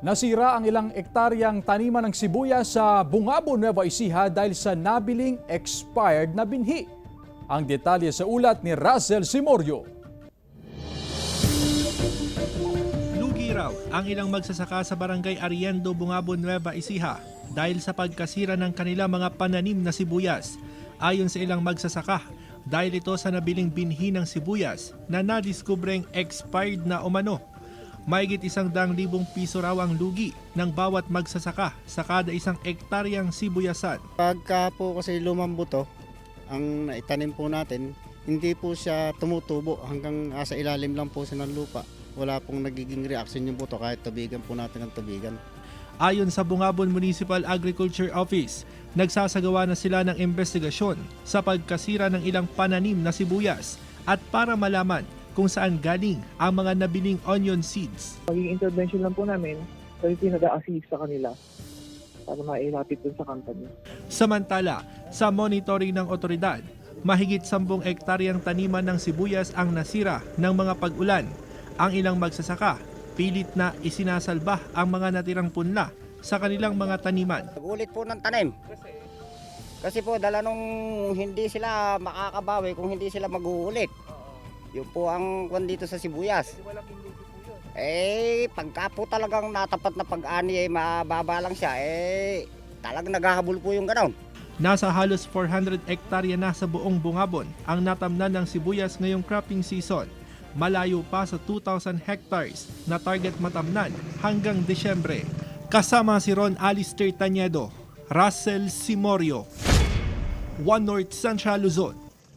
Nasira ang ilang ektaryang taniman ng sibuyas sa Bungabo, Nueva Ecija dahil sa nabiling expired na binhi. Ang detalye sa ulat ni Russell Simorio. Lugi raw ang ilang magsasaka sa barangay Arriendo, Bungabo, Nueva Ecija dahil sa pagkasira ng kanilang mga pananim na sibuyas. Ayon sa ilang magsasaka, dahil ito sa nabiling binhi ng sibuyas na nadiskubreng expired na umano. Mahigit 100,000 piso raw ang lugi ng bawat magsasaka sa kada isang ektaryang sibuyasan. Pagka po kasi lumang buto, ang naitanim po natin, hindi po siya tumutubo hanggang sa ilalim lang po siya ng lupa. Wala pong nagiging reaction yung buto kahit tubigan po natin ng tubigan. Ayon sa Bungabon Municipal Agriculture Office, nagsasagawa na sila ng investigasyon sa pagkasira ng ilang pananim na sibuyas at para malaman kung saan galing ang mga nabiling onion seeds. Maging intervention lang po namin kasi nag-a-assist sa kanila para mailapit dun sa company. Samantala, sa monitoring ng otoridad, mahigit 10 ektaryang taniman ng sibuyas ang nasira ng mga pag-ulan. Ang ilang magsasaka, pilit na isinasalba ang mga natirang punla sa kanilang mga taniman. Ulit po ng tanim. Kasi po dala nung hindi sila makakabawi kung hindi sila mag-uulit. Yun po ang kwan dito sa sibuyas. Pagka po talagang natapat na pag-ani mababa lang siya, talagang naghahabol po yung gano'n. Nasa halos 400 ektarya na sa buong Bungabon ang natamnan ng sibuyas ngayong cropping season. Malayo pa sa 2,000 hectares na target matamnan hanggang Desyembre. Kasama si Ron Alistair Tañedo, Russell Simorio, One North Central Luzon.